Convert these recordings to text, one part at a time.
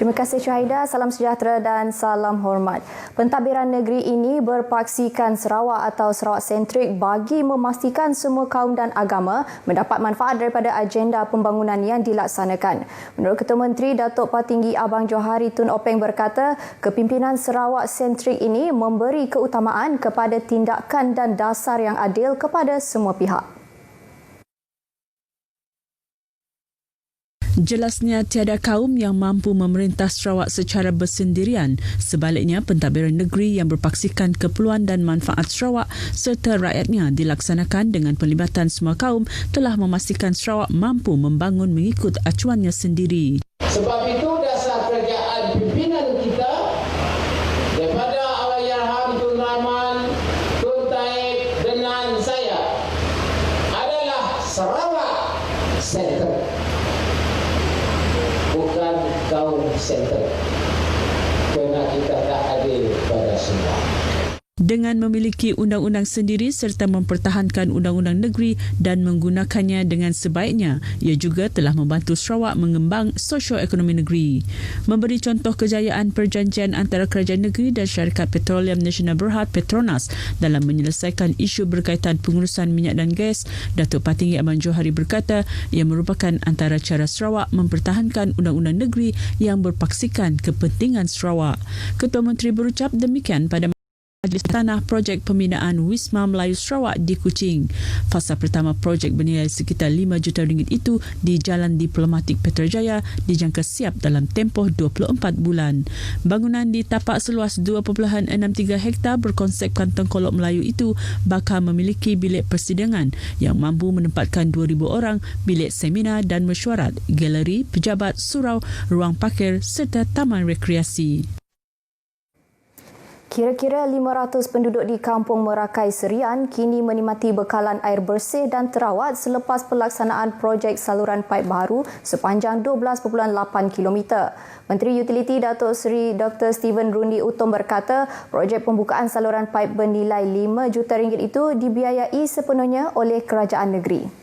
Terima kasih Syahida, salam sejahtera dan salam hormat. Pentadbiran negeri ini berpaksikan Sarawak atau Sarawak sentrik bagi memastikan semua kaum dan agama mendapat manfaat daripada agenda pembangunan yang dilaksanakan. Menurut Ketua Menteri Datuk Patinggi Abang Johari Tun Openg berkata, kepimpinan Sarawak sentrik ini memberi keutamaan kepada tindakan dan dasar yang adil kepada semua pihak. Jelasnya tiada kaum yang mampu memerintah Sarawak secara bersendirian. Sebaliknya, pentadbiran negeri yang berpaksikan keperluan dan manfaat Sarawak serta rakyatnya dilaksanakan dengan pelibatan semua kaum telah memastikan Sarawak mampu membangun mengikut acuannya sendiri. Sebab itu dasar kerajaan pimpinan kita daripada Allahyarham Tun Rahman, Tun Taib dengan saya adalah Sarawak Center. Bukan kaum center. Kerana kita tak adil pada semua. Dengan memiliki undang-undang sendiri serta mempertahankan undang-undang negeri dan menggunakannya dengan sebaiknya, ia juga telah membantu Sarawak mengembang sosio-ekonomi negeri. Memberi contoh kejayaan perjanjian antara kerajaan negeri dan Syarikat Petroleum Nasional Berhad Petronas dalam menyelesaikan isu berkaitan pengurusan minyak dan gas, Datuk Patinggi Abang Johari berkata ia merupakan antara cara Sarawak mempertahankan undang-undang negeri yang berpaksikan kepentingan Sarawak. Ketua Menteri berucap demikian pada Majlis Tanah Projek Pembinaan Wisma Melayu Sarawak di Kuching. Fasa pertama projek bernilai sekitar RM5 juta itu di Jalan Diplomatik Petrajaya dijangka siap dalam tempoh 24 bulan. Bangunan di tapak seluas 2.63 hektar berkonsepkan Tengkolok Melayu itu bakal memiliki bilik persidangan yang mampu menempatkan 2,000 orang, bilik seminar dan mesyuarat, galeri, pejabat, surau, ruang parkir serta taman rekreasi. Kira-kira 500 penduduk di Kampung Merakai Serian kini menikmati bekalan air bersih dan terawat selepas pelaksanaan projek saluran paip baru sepanjang 12.8 km. Menteri Utiliti Datuk Seri Dr. Steven Rundi Utom berkata, projek pembukaan saluran paip bernilai RM5 juta itu dibiayai sepenuhnya oleh kerajaan negeri.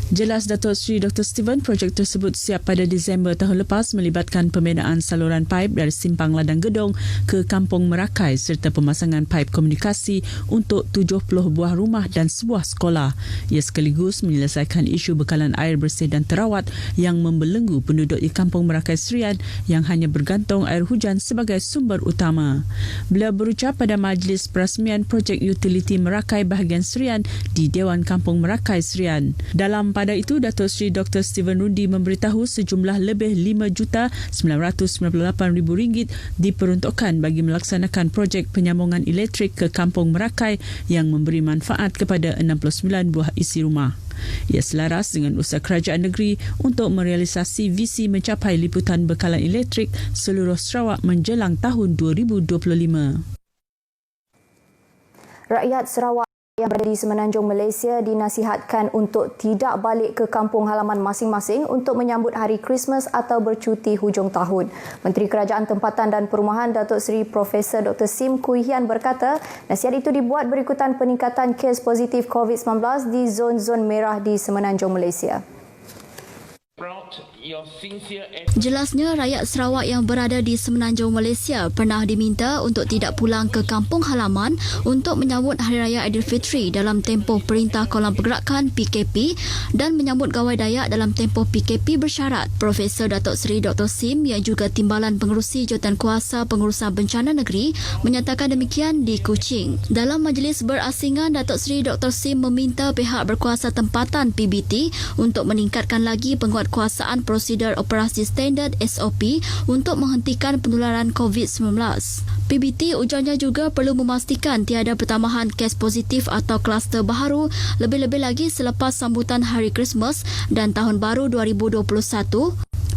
Jelas Datuk Seri Dr. Steven, projek tersebut siap pada Disember tahun lepas melibatkan pembinaan saluran paip dari Simpang Ladang Gedong ke Kampung Merakai serta pemasangan paip komunikasi untuk 70 buah rumah dan sebuah sekolah. Ia sekaligus menyelesaikan isu bekalan air bersih dan terawat yang membelenggu penduduk di Kampung Merakai Serian yang hanya bergantung air hujan sebagai sumber utama. Beliau berucap pada majlis perasmian projek utiliti Merakai bahagian Serian di Dewan Kampung Merakai Serian. Pada itu, Datuk Seri Dr. Steven Rundi memberitahu sejumlah lebih RM5,998,000 diperuntukkan bagi melaksanakan projek penyambungan elektrik ke Kampung Merakai yang memberi manfaat kepada 69 buah isi rumah. Ia selaras dengan usaha kerajaan negeri untuk merealisasi visi mencapai liputan bekalan elektrik seluruh Sarawak menjelang tahun 2025. Rakyat Sarawak yang berada di Semenanjung Malaysia dinasihatkan untuk tidak balik ke kampung halaman masing-masing untuk menyambut Hari Krismas atau bercuti hujung tahun. Menteri Kerajaan Tempatan dan Perumahan Datuk Seri Profesor Dr. Sim Kui Hian berkata, nasihat itu dibuat berikutan peningkatan kes positif COVID-19 di zon-zon merah di Semenanjung Malaysia. Jelasnya, rakyat Sarawak yang berada di Semenanjung Malaysia pernah diminta untuk tidak pulang ke kampung halaman untuk menyambut Hari Raya Aidilfitri dalam tempoh Perintah Kawalan Pergerakan PKP dan menyambut Gawai Dayak dalam tempoh PKP bersyarat. Profesor Datuk Seri Dr. Sim yang juga Timbalan Pengerusi Jawatankuasa Pengurusan Bencana Negeri menyatakan demikian di Kuching. Dalam majlis berasingan, Datuk Seri Dr. Sim meminta pihak berkuasa tempatan PBT untuk meningkatkan lagi penguatkuasaan prosedur operasi standard SOP untuk menghentikan penularan COVID-19. PBT ujarnya juga perlu memastikan tiada pertambahan kes positif atau kluster baharu, lebih-lebih lagi selepas sambutan Hari Krismas dan Tahun Baru 2021.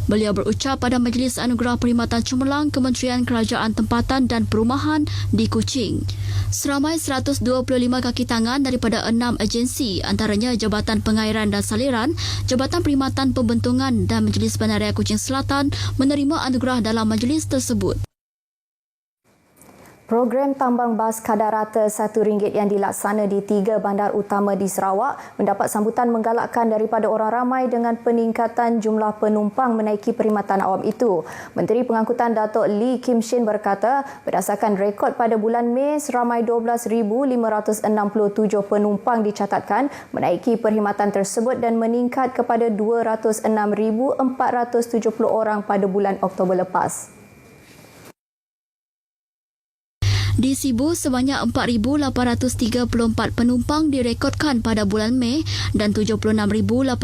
Beliau berucap pada Majlis Anugerah Perkhidmatan Cemerlang Kementerian Kerajaan Tempatan dan Perumahan di Kuching. Seramai 125 kaki tangan daripada 6 agensi, antaranya Jabatan Pengairan dan Saliran, Jabatan Perkhidmatan Pembentungan dan Majlis Bandaraya Kuching Selatan menerima anugerah dalam majlis tersebut. Program tambang bas kadar rata RM1 yang dilaksana di 3 bandar utama di Sarawak mendapat sambutan menggalakkan daripada orang ramai dengan peningkatan jumlah penumpang menaiki perkhidmatan awam itu. Menteri Pengangkutan Datuk Lee Kim Shin berkata, berdasarkan rekod pada bulan Mei, seramai 12,567 penumpang dicatatkan menaiki perkhidmatan tersebut dan meningkat kepada 206,470 orang pada bulan Oktober lepas. Di Sibu, sebanyak 4,834 penumpang direkodkan pada bulan Mei dan 76,895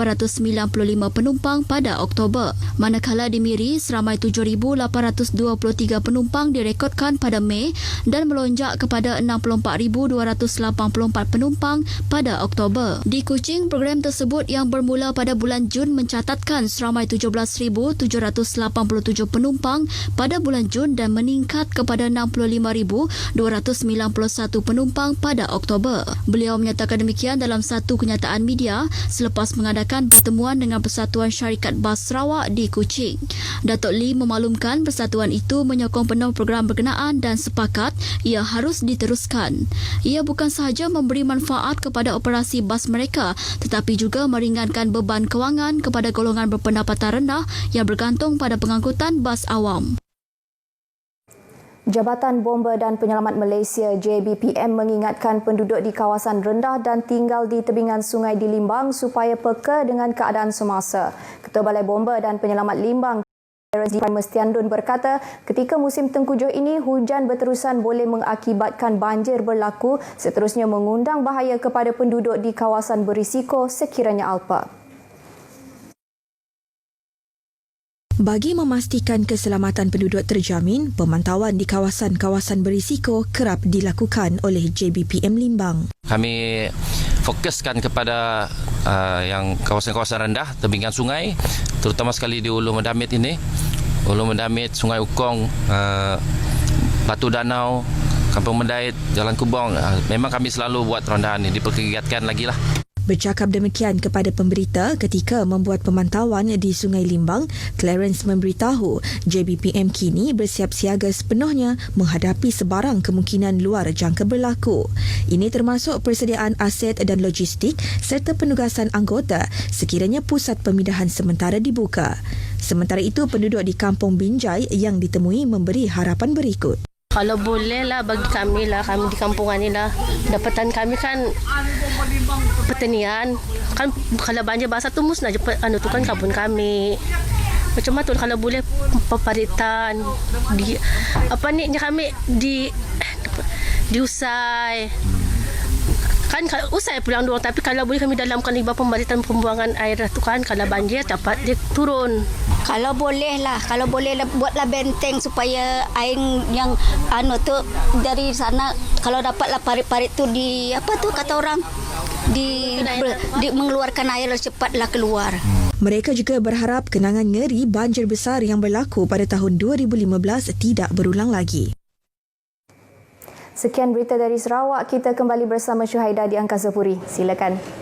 penumpang pada Oktober. Manakala di Miri, seramai 7,823 penumpang direkodkan pada Mei dan melonjak kepada 64,284 penumpang pada Oktober. Di Kuching, program tersebut yang bermula pada bulan Jun mencatatkan seramai 17,787 penumpang pada bulan Jun dan meningkat kepada 65,291 penumpang pada Oktober. Beliau menyatakan demikian dalam satu kenyataan media selepas mengadakan pertemuan dengan Persatuan Syarikat Bas Sarawak di Kuching. Datuk Lee memaklumkan persatuan itu menyokong penuh program berkenaan dan sepakat ia harus diteruskan. Ia bukan sahaja memberi manfaat kepada operasi bas mereka tetapi juga meringankan beban kewangan kepada golongan berpendapatan rendah yang bergantung pada pengangkutan bas awam. Jabatan Bomba dan Penyelamat Malaysia JBPM mengingatkan penduduk di kawasan rendah dan tinggal di tebingan sungai di Limbang supaya peka dengan keadaan semasa. Ketua Balai Bomba dan Penyelamat Limbang Primus Tiandun berkata, ketika musim tengkujuh ini, hujan berterusan boleh mengakibatkan banjir berlaku, seterusnya mengundang bahaya kepada penduduk di kawasan berisiko sekiranya alpa. Bagi memastikan keselamatan penduduk terjamin, pemantauan di kawasan-kawasan berisiko kerap dilakukan oleh JBPM Limbang. Kami fokuskan kepada yang kawasan-kawasan rendah, tebingan sungai, terutama sekali di Ulu Mendamit ini. Ulu Mendamit, Sungai Ukong, Batu Danau, Kampung Mendait, Jalan Kubong. Memang kami selalu buat rondaan ini, dipergiatkan lagi lah. Bercakap demikian kepada pemberita ketika membuat pemantauan di Sungai Limbang, Clarence memberitahu JBPM kini bersiap siaga sepenuhnya menghadapi sebarang kemungkinan luar jangka berlaku. Ini termasuk persediaan aset dan logistik serta penugasan anggota sekiranya pusat pemindahan sementara dibuka. Sementara itu, penduduk di Kampung Binjai yang ditemui memberi harapan berikut. Kalau boleh lah bagi kami lah, kami di kampungan ni lah, dapatan kami kan pertanian. Kan kalau banjir basah tu musnah je tu kan kampung kami. Macam mana tu kalau boleh peparitan di kami diusai. Kan usai pulang doang, tapi kalau boleh kami dalamkan limbah pembaritan pembuangan air tu kan kalau banjir dapat dia turun. Kalau boleh lah buatlah benteng supaya air yang tu dari sana kalau dapatlah parit-parit tu di kata orang di mengeluarkan air cepatlah keluar. Mereka juga berharap kenangan ngeri banjir besar yang berlaku pada tahun 2015 tidak berulang lagi. Sekian berita dari Sarawak, kita kembali bersama Syuhaida di Angkasa Puri. Silakan.